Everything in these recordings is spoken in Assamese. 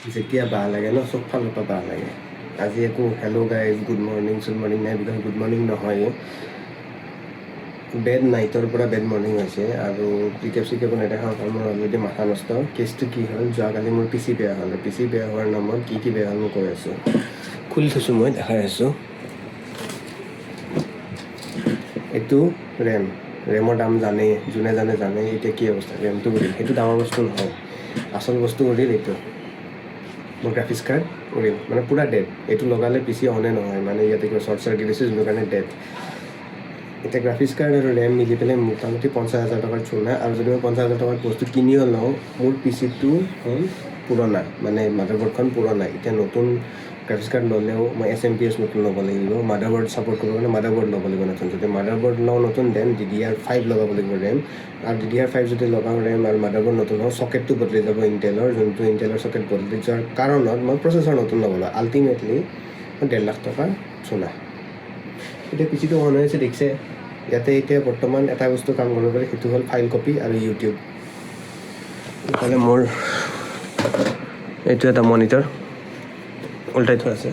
যেতিয়া বাহ লাগে ন চব ফালৰ পৰা বাহ লাগে আজি একো হেল্ল' গাইজ গুড মৰ্ণিং নাই বিকজ গুড মৰ্ণিং নহয় বেড নাইটৰ পৰা বেড মৰ্ণিং হৈছে আৰু চিকেপ নেদেখাওঁ কাৰণ মোৰ অলৰেডি মাথা নষ্ট কেছটো কি হ'ল যোৱাকালি মোৰ পিচি বেয়া হ'ল পিচি বেয়া হোৱাৰ নামত কি বেয়া হ'ল মই কৈ আছোঁ খুলি থৈছোঁ মই দেখাই আছোঁ এইটো ৰেমৰ দাম জানেই যোনে জানে এতিয়া কি অৱস্থা ৰেমটো উৰিল সেইটো ডাঙৰ বস্তু নহয় আচল বস্তু উৰিল এইটো মোৰ গ্ৰাফিক্স কাৰ্ড উৰিল মানে পূৰা ডেড এইটো লগালে পিচি অনে নহয় মানে ইয়াতে কিবা শ্বৰ্ট চাৰ্কিট আছে যোনটোৰ কাৰণে ডেড এতিয়া গ্ৰাফিক্স কাৰ্ড আৰু ৰেম মিলি পেলাই মোটামুটি 50,000 টকাৰ চুনা আৰু যদি মই 50,000 টকাৰ বস্তু কিনিও লওঁ মোৰ পিচিটো হ'ল পুৰণা মানে মাদাৰবৰ্ডখন পুৰণা এতিয়া নতুন গ্ৰাফিক্স কাৰ্ড ল'লেও মই SMPS নতুন ল'ব লাগিব মাদাৰবৰ্ড ছাপৰ্ট কৰিব কাৰণে মাদাৰবৰ্ড ল'ব লাগিব নতুন যদি মাদাৰবৰ্ড লওঁ নতুন দেন DDR5 লগাব লাগিব ৰেম আৰু DDR5 যদি লগাওঁ ৰেম আৰু মাদাৰবৰ্ড নতুন হওঁ চকেটটো বদলি যাব ইণ্টেলৰ যোনটো ইণ্টেলৰ চকেট বদলি যোৱাৰ কাৰণত মই প্ৰচেছৰ নতুন ল'ব লাগিব আল্টিমেটলি মই 1.5 লাখ টকা চুনা এতিয়া পিচিটো অন হৈ আছে দেখিছে ইয়াতে এতিয়া বৰ্তমান এটা বস্তু কাম কৰিব পাৰি সেইটো হ'ল ফাইল কপি আৰু ইউটিউব ইফালে মোৰ এইটো এটা মনিটৰ উল্টাই থোৱা আছে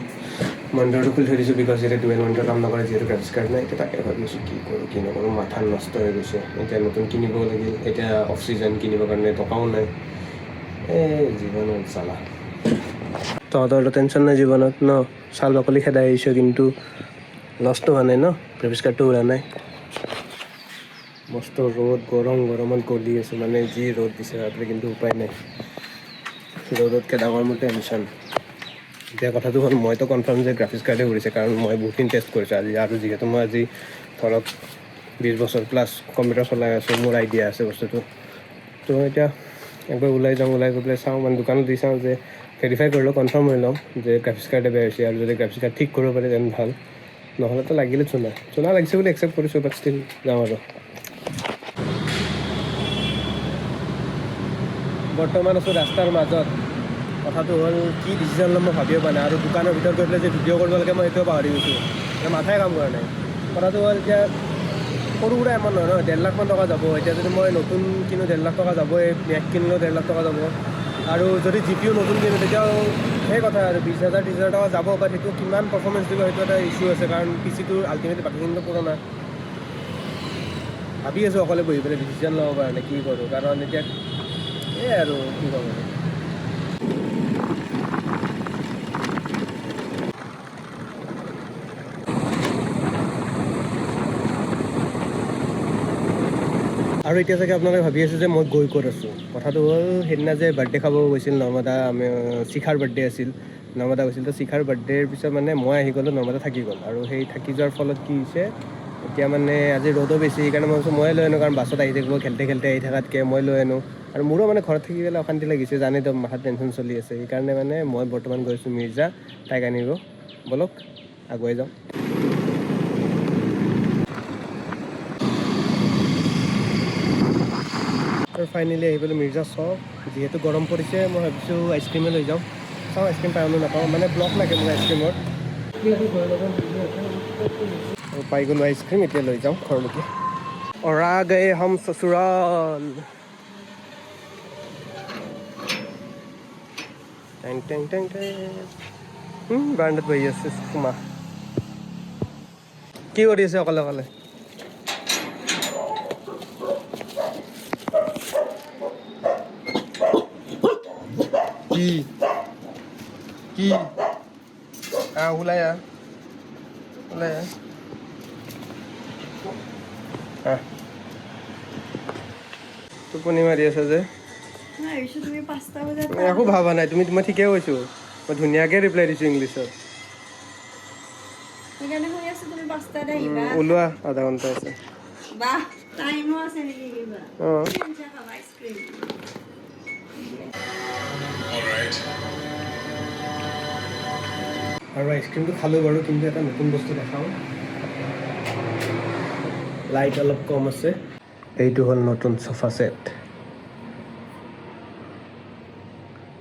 মনিটৰটো খুলি থৈ দিছোঁ বিকজ এতিয়া ডুৱেল মনিটৰ কাম নকৰে যিহেতু গ্ৰাফিক্স কাৰ্ড নাই এতিয়া তাকে ভাবিছোঁ কি কৰোঁ কি নকৰোঁ মাথা নষ্ট হৈ গৈছে এতিয়া নতুন কিনিব লাগিল এতিয়া অফ চিজন কিনিবৰ কাৰণে টকাও নাই জীৱনত চালা তহঁতৰতো টেনশ্যন নাই জীৱনত ন চাল বাকলি খেদাই আহিছোঁ কিন্তু লছটো হোৱা নাই ন গ্ৰাফিক্স কাৰ্ডটো উৰা নাই মস্ত ৰ'দ গৰমত গলি আছোঁ মানে যি ৰ'দ দিছে ৰাত্ৰি কিন্তু উপায় নাই ৰ'দতকৈ ডাঙৰ মোৰ টেনশ্যন এতিয়া কথাটো হ'ল মইতো কনফাৰ্ম যে গ্ৰাফিক্স কাৰ্ডে উৰিছে কাৰণ মই বহুতখিনি টেষ্ট কৰিছোঁ আজি আৰু যিহেতু মই আজি ধৰক 20 বছৰ প্লাছ কম্পিউটাৰ চলাই আছোঁ মোৰ আইডিয়া আছে বস্তুটো তো এতিয়া একবাৰ ওলাই গৈ পেলাই চাওঁ মানে দোকানত দি চাওঁ যে ভেৰিফাই কৰি লওঁ কনফাৰ্ম হৈ লওঁ যে গ্ৰাফিক্স কাৰ্ডে বেয়া হৈছে আৰু যদি গ্ৰাফিক্স কাৰ্ড ঠিক কৰিব পাৰে তেন ভাল নহ'লেতো লাগিলে চুনা লাগিছে বুলি একচেপ্ট কৰিছোঁ বাট ষ্টিল যাওঁ আৰু বৰ্তমান আছোঁ ৰাস্তাৰ মাজত কথাটো হ'ল কি ডিচিশ্যন ল'ম মই ভাবিব পৰা নাই আৰু দোকানৰ ভিতৰত গৈ পেলাই যে ভিডিঅ' কৰিব লাগে মই সেইটোও পাহৰি গৈছোঁ মাথাই কাম কৰা নাই কথাটো হ'ল এতিয়া সৰু সুৰা এমাউণ্ট নহয় ন 1.5 লাখমান টকা যাব এতিয়া যদি মই নতুন কিনো 1.5 লাখ টকা যাবই মেক কিনিলেও 1.5 লাখ টকা যাব আৰু যদি GPU নতুন কিনো তেতিয়াও সেই কথা আৰু 20,000 30,000 টকা যাব বাট সেইটো কিমান পাৰফৰ্মেঞ্চ দিব সেইটো এটা ইছ্যু আছে কাৰণ পিচিটো আল্টিমেটলি বাকীখিনিতো পুৰণা ভাবি আছোঁ অকলে বহি পেলাই ডিচিশ্যন ল'ব কাৰণে কি কৰোঁ কাৰণ এতিয়া এই আৰু কি ক'ব আৰু এতিয়া চাগে আপোনালোকে ভাবি আছোঁ যে মই গৈ ক'ত আছোঁ কথাটো হ'ল সেইদিনা যে বাৰ্থডে খাব গৈছিল নৰ্মদা শিখাৰ বাৰ্থডে আছিল নৰ্মদা গৈছিল তো শিখাৰ বাৰ্থডেৰ পিছত মানে মই আহি গ'লোঁ নৰ্মদা থাকি গ'ল আৰু সেই থাকি যোৱাৰ ফলত কি হৈছে এতিয়া মানে আজি ৰ'দো বেছি সেইকাৰণে মই ভাবিছোঁ ময়ে লৈ আনো কাৰণ বাছত আহি থাকিব খেলতে আহি থকাতকৈ মই লৈ আনো আৰু মোৰো মানে ঘৰত থাকি পেলাই অশান্তি লাগিছে জানেতো মাথাত টেনশ্যন চলি আছে সেইকাৰণে মানে মই বৰ্তমান গৈছোঁ মিৰ্জা তাইক আনিব ব'লক আগুৱাই যাওঁ আৰু ফাইনেলি আহি পেলাই মিৰ্জা চক যিহেতু গৰম পৰিছে মই ভাবিছোঁ আইচক্ৰীমে লৈ যাওঁ চাওঁ আইচক্ৰীম পাওঁ নাপাওঁ মানে ব্লক লাগে মোৰ আইচক্ৰীমৰ পাই গ'লোঁ আইচক্ৰীম এতিয়া লৈ যাওঁ ঘৰলৈকে অৰা গয়ে হম চচুৰাল বাৰাণ্ডাত বহি আছে সুমা কি কৰি আছে অকলে কি ওলাই আহ টোপনি মাৰি আছে যে একো ভাবা নাই মই ঠিকে কৈছোঁ মই ধুনীয়াকৈ ৰিপ্লাই দিছোঁ ইংলিছত ওলোৱা আধা ঘণ্টা আছে অঁ আৰু আইচক্ৰীমটো খালোঁ বাৰু কিন্তু এটা নতুন বস্তু দেখাওঁ লাইট অলপ কম আছে এইটো হ'ল নতুন চোফা ছেট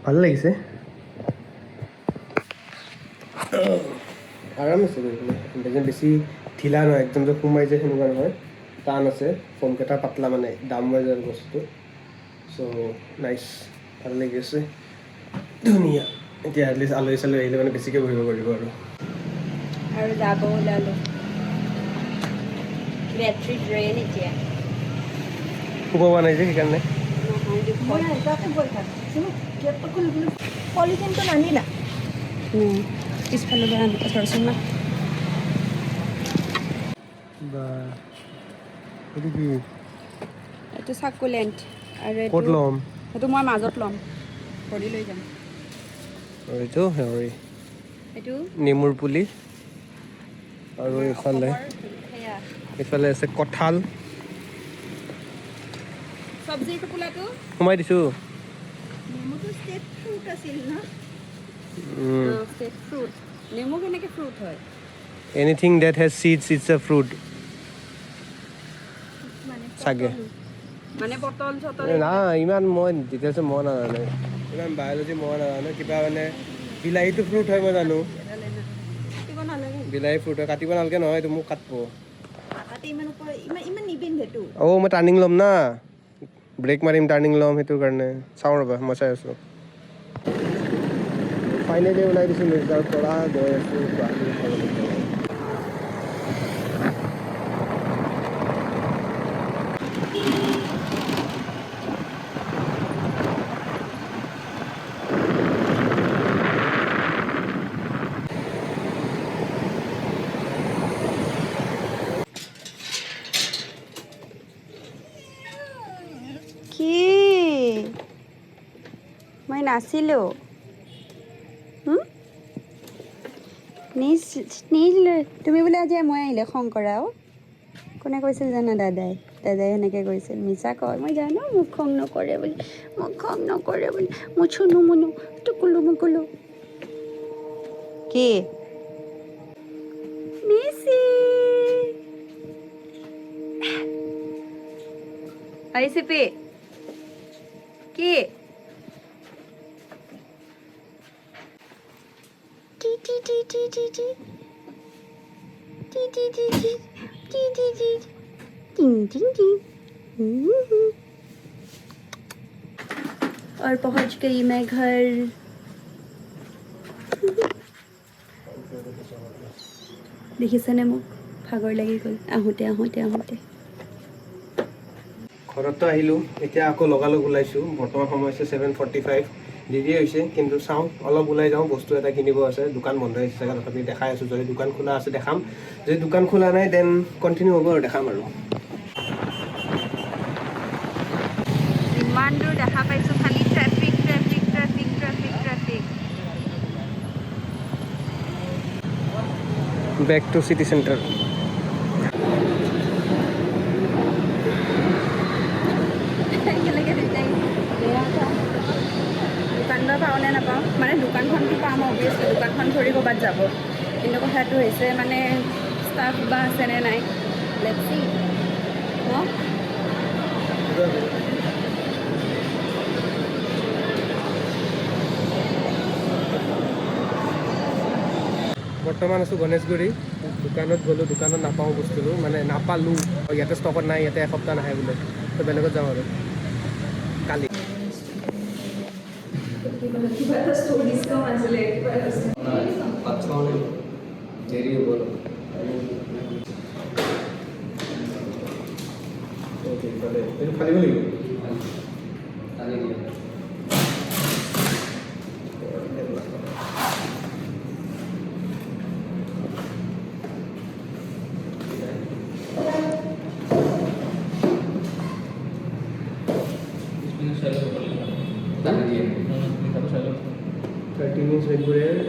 ভাল লাগিছে আৰাম আছে বেছি ঢিলা নহয় একদম যে সোমাই যায় সেনেকুৱা নহয় টান আছে ফোনকেইটা পাতলা মানে দাম হৈ যায় বস্তুটো চ' নাইচ ভাল লাগি আছে ধুনীয়া এতিয়া এটলিষ্ট আলহী চালহী আহিলে মানে বেছিকৈ বহিব পাৰিব আৰু যাব ওলালো বেটাৰী ড্ৰেইন এতিয়া শুব পৰা নাই যে সেইকাৰণে পলিথিনটো নানিলা পিছফালৰ পৰা আনি ধৰচোন না বা এইটো কি এইটো চাকুলেণ্ট আৰু ক'ত এইটো ল'ম সেইটো মই মাজত ল'ম ভৰি লৈ যাম আৰু এইটো হেৰি এইটো নেমুৰ পুলি আৰু আমাৰ এইফালে সেয়া এইফালে আছে কঁঠাল চব্জিৰ টোপোলাটো সোমাই দিছোঁ নেমুটো ষ্টেট ফ্ৰুট আছিল ন ষ্টেট ফ্ৰুট নেমু কেনেকৈ ফ্ৰুট হয় anything that has seeds it's a fruit চাগে মানে বটল চটল নাই ইমান মই ডিটেইলছ মই নাজানো ইমান বায়'লজি মই নাজানো কিবা মানে বিলাহীটো ফ্ৰুট হয় মই জানো কাটিব নালাগে বিলাহী ফ্ৰুট হয় কাটিব নালাগে নহয় এইটো মোক কাটিব কাটি ইমান নিপিন্ধেতো মই টাৰ্ণিং ল'ম না ব্ৰেক মাৰিম টাৰ্ণিং ল'ম সেইটোৰ কাৰণে চাওঁ ৰ'বা মই চাই আছোঁ ফাইনেলি ওলাই দিছোঁ মিৰ্জাৰ পৰা গৈ আছোঁ গুৱাহাটী কি মই নাছিলোঁ তুমি বোলে আজি মই আহিলে খং কৰাও কোনে কৈছিল জানা দাদাই সেনেকৈ কৈছিল মিছা কয় মই জানো মোক খং নকৰে বুলি মই চুনো মুনো টুকুলো মুকুলো কি নিচি আহিছিপি কি और पहुंच गई मैं घर দেখিছেনে মোক ভাগৰ লাগি গ'ল আহোঁতে ঘৰততো আহিলোঁ এতিয়া আকৌ লগালগ ওলাইছোঁ বৰ্তমান সময় হৈছে 7:45 দেৰি হৈছে কিন্তু চাওঁ অলপ ওলাই যাওঁ বস্তু এটা কিনিব আছে দোকান বন্ধ হৈছে চাগে তথাপি দেখাই আছোঁ যদি দোকান খোলা আছে দেখাম যদি দোকান খোলা নাই দেন কণ্টিনিউ হ'ব আৰু দেখাম আৰু ইমান দূৰ দেখা পাইছোঁ খালি traffic back to city center দোকানলৈ পাওঁ নে নাপাওঁ মানে দোকানখনটো পাম অভিয়াছলি দোকানখন ধৰি ক'ৰবাত যাব কিন্তু কথাটো হৈছে মানে ষ্টাফ বা আছেনে নাই লেটছ সি ন বৰ্তমান আছোঁ গণেশগুৰি দোকানত গ'লোঁ দোকানত নাপাওঁ বস্তুটো মানে নাপালোঁ ইয়াতে ষ্টকত নাই ইয়াতে এসপ্তাহ নাহে বোলে তো বেলেগত যাওঁ আৰু কালি দেৰি হ'ব এইটো ফালিব লাগিব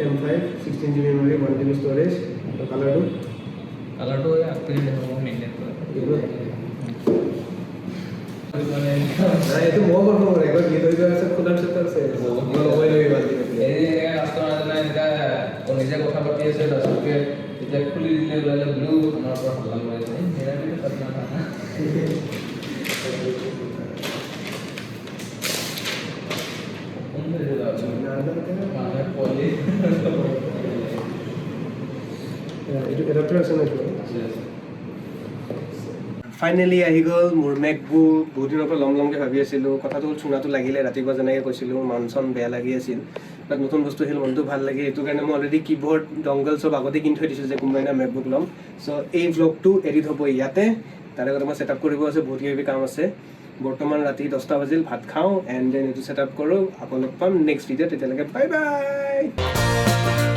M5 16 GB memory 1 GB storage color to actually maintain itu mau kalau record gitu juga sekedar আছে লবই লাগিব এই কাস্টমাৰ নাই এটা নিজে কথা পাতি আছে লাষ্টকে এতিয়া খুলি দিলে ওলালে ব্লু আমাৰ পৰা ভাল লাগে হেৰা কিন্তু সত্য না ফাইনেলি আহি গ'ল মোৰ মেকবুক। বহুত দিনৰ পৰা লমকৈ ভাবি আছিলোঁ। কথাটো হ'ল চুনাটো লাগিলে ৰাতিপুৱা যেনেকৈ কৈছিলোঁ, মন চন বেয়া লাগি আছিল। তাত নতুন বস্তু আহিল, মনটো ভাল লাগে। এইটো কাৰণে মই অলৰেডি কীবৰ্ড ডংগল চব আগতে কিনি থৈ দিছোঁ যে কোনোবাই না মেকবুক ল'ম। চ' এই ভ্লগটো এডিট হ'ব ইয়াতে। তাৰে আগতে মই ছেট আপ কৰিব আছে, বহুত কিবি কাম আছে। বৰ্তমান ৰাতি 10টা বাজিল, ভাত খাওঁ এণ্ড দেন এইটো ছেট আপ কৰোঁ। আকৌ লগ পাম নেক্সট ভিডিঅ'ত। তেতিয়ালৈকে বাই বাই।